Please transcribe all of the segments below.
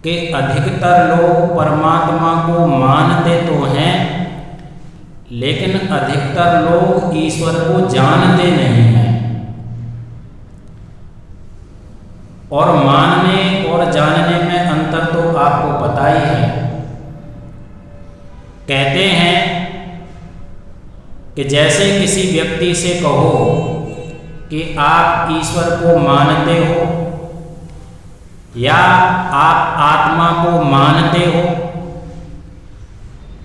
कि अधिकतर लोग परमात्मा को मानते तो हैं, लेकिन अधिकतर लोग ईश्वर को जानते नहीं हैं। और मानने और जानने में अंतर तो आपको पता ही है। कहते हैं कि जैसे किसी व्यक्ति से कहो कि आप ईश्वर को मानते हो या आप आत्मा को मानते हो,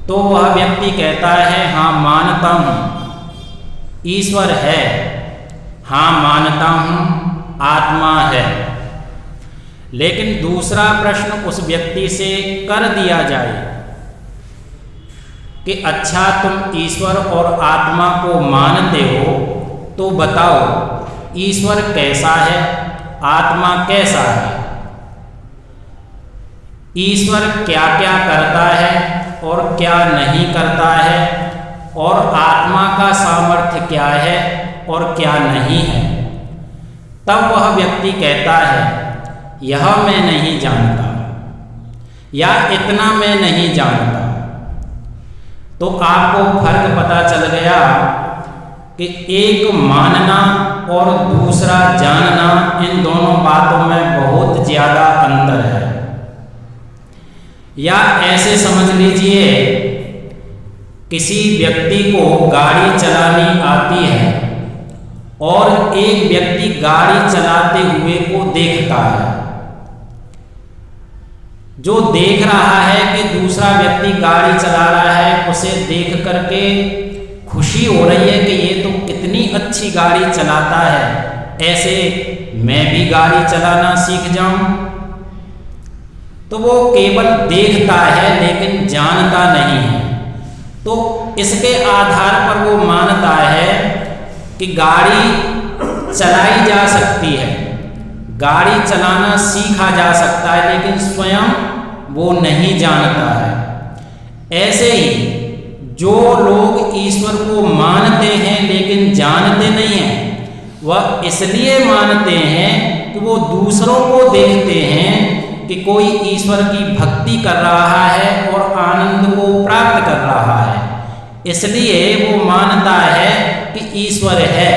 तो वह व्यक्ति कहता है हाँ मानता हूँ, ईश्वर है, हाँ मानता हूँ, आत्मा है। लेकिन दूसरा प्रश्न उस व्यक्ति से कर दिया जाए कि अच्छा तुम ईश्वर और आत्मा को मानते हो, तो बताओ ईश्वर कैसा है, आत्मा कैसा है, ईश्वर क्या क्या करता है और क्या नहीं करता है, और आत्मा का सामर्थ्य क्या है और क्या नहीं है। तब वह व्यक्ति कहता है यह मैं नहीं जानता या इतना मैं नहीं जानता। तो आपको फर्क पता चल गया कि एक मानना और दूसरा जानना, इन दोनों बातों में बहुत ज़्यादा अंतर है। या ऐसे समझ लीजिए, किसी व्यक्ति को गाड़ी चलानी आती है और एक व्यक्ति गाड़ी चलाते हुए को देखता है। जो देख रहा है कि दूसरा व्यक्ति गाड़ी चला रहा है, उसे देख करके खुशी हो रही है कि ये तो कितनी अच्छी गाड़ी चलाता है, ऐसे मैं भी गाड़ी चलाना सीख जाऊं। तो वो केवल देखता है लेकिन जानता नहीं है। तो इसके आधार पर वो मानता है कि गाड़ी चलाई जा सकती है, गाड़ी चलाना सीखा जा सकता है, लेकिन स्वयं वो नहीं जानता है। ऐसे ही जो लोग ईश्वर को मानते हैं लेकिन जानते नहीं हैं, वह इसलिए मानते हैं कि वो दूसरों को देखते हैं कि कोई ईश्वर की भक्ति कर रहा है और आनंद को प्राप्त कर रहा है, इसलिए वो मानता है कि ईश्वर है।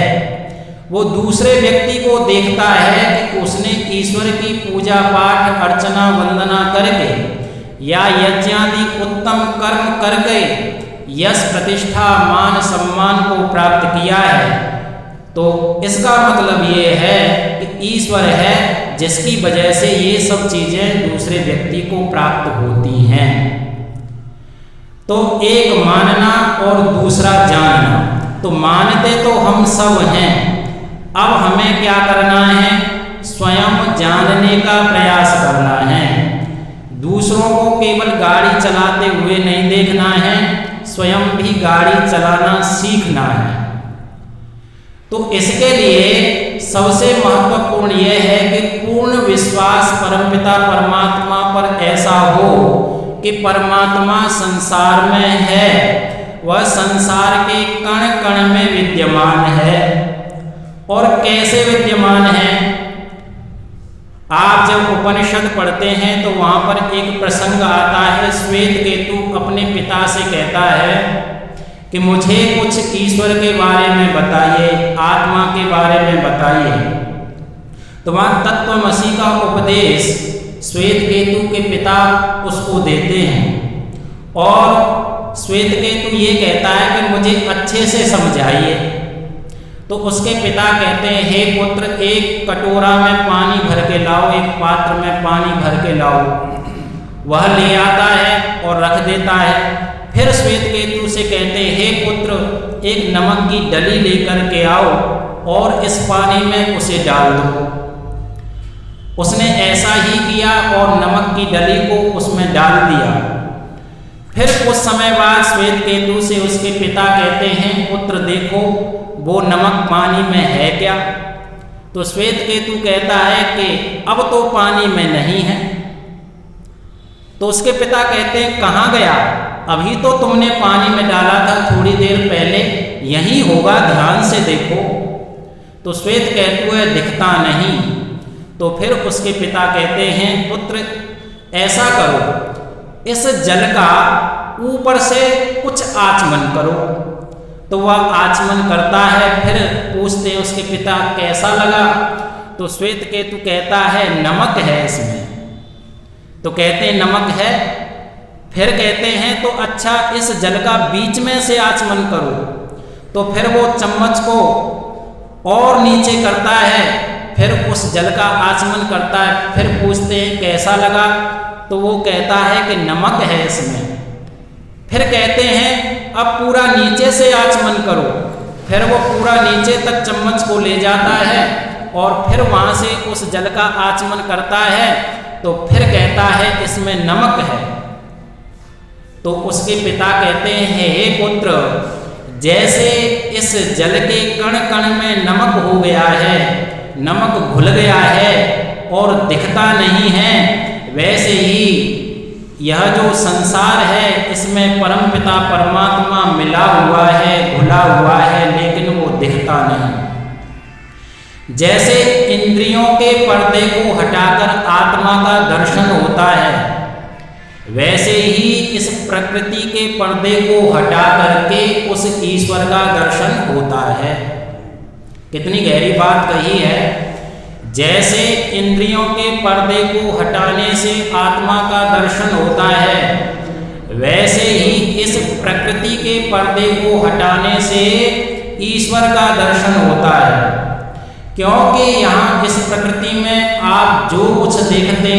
वो दूसरे व्यक्ति को देखता है कि उसने ईश्वर की पूजा पाठ अर्चना वंदना करके या यज्ञादि उत्तम कर्म करके यश प्रतिष्ठा मान सम्मान को प्राप्त किया है, तो इसका मतलब ये है कि ईश्वर है, जिसकी वजह से ये सब चीजें दूसरे व्यक्ति को प्राप्त होती हैं। तो एक मानना और दूसरा जानना। तो मानते तो हम सब हैं, अब हमें क्या करना है, स्वयं जानने का प्रयास करना है। दूसरों को केवल गाड़ी चलाते हुए नहीं देखना है, स्वयं भी गाड़ी चलाना सीखना है। तो इसके लिए सबसे महत्वपूर्ण यह है कि पूर्ण विश्वास परमपिता परमात्मा पर ऐसा हो कि परमात्मा संसार में है, वह संसार के कण कण में विद्यमान है। और कैसे विद्यमान है? आप जब उपनिषद पढ़ते हैं तो वहां पर एक प्रसंग आता है, श्वेत केतु अपने पिता से कहता है कि मुझे कुछ ईश्वर के बारे में बताइए, आत्मा के बारे में बताइए। तो वहां तत्वमसि का उपदेश श्वेत केतु के पिता उसको देते हैं और श्वेत केतु ये कहता है कि मुझे अच्छे से समझाइए। तो उसके पिता कहते हैं, हे पुत्र, एक कटोरा में पानी भर के लाओ, एक पात्र में पानी भर के लाओ। वह ले आता है और रख देता है। फिर श्वेत केतु से कहते हैं, हे पुत्र, एक नमक की डली लेकर के आओ और इस पानी में उसे डाल दो। उसने ऐसा ही किया और नमक की डली को उसमें डाल दिया। फिर कुछ समय बाद श्वेत केतु से उसके पिता कहते हैं, पुत्र देखो वो नमक पानी में है क्या? तो श्वेत केतु कहता है कि अब तो पानी में नहीं है। तो उसके पिता कहते हैं, कहाँ गया? अभी तो तुमने पानी में डाला था थोड़ी देर पहले, यही होगा, ध्यान से देखो। तो श्वेत केतु है, दिखता नहीं। तो फिर उसके पिता कहते हैं, पुत्र ऐसा करो, इस जल का ऊपर से कुछ आचमन करो। तो वह आचमन करता है। फिर पूछते हैं उसके पिता कैसा लगा? तो श्वेतकेतु कहता है नमक है इसमें। तो कहते हैं नमक है। फिर कहते हैं तो अच्छा, इस जल का बीच में से आचमन करो। तो फिर वो चम्मच को और नीचे करता है, फिर उस जल का आचमन करता है। फिर पूछते हैं कैसा लगा? तो वो कहता है कि नमक है इसमें। फिर कहते हैं अब पूरा नीचे से आचमन करो। फिर वो पूरा नीचे तक चम्मच को ले जाता है और फिर वहाँ से उस जल का आचमन करता है। तो फिर कहता है इसमें नमक है। तो उसके पिता कहते हैं हे पुत्र, जैसे इस जल के कण कण में नमक हो गया है, नमक घुल गया है और दिखता नहीं है, वैसे ही यह जो संसार है इसमें परमपिता परमात्मा मिला हुआ है, घुला हुआ है, लेकिन वो दिखता नहीं। जैसे इंद्रियों के पर्दे को हटाकर आत्मा का दर्शन होता है, वैसे ही इस प्रकृति के पर्दे को हटा करके उस ईश्वर का दर्शन होता है। कितनी गहरी बात कही है। जैसे इंद्रियों के पर्दे को हटाने से आत्मा का दर्शन होता है, वैसे ही इस प्रकृति के पर्दे को हटाने से ईश्वर का दर्शन होता है। क्योंकि यहाँ इस प्रकृति में आप जो कुछ देखते हैं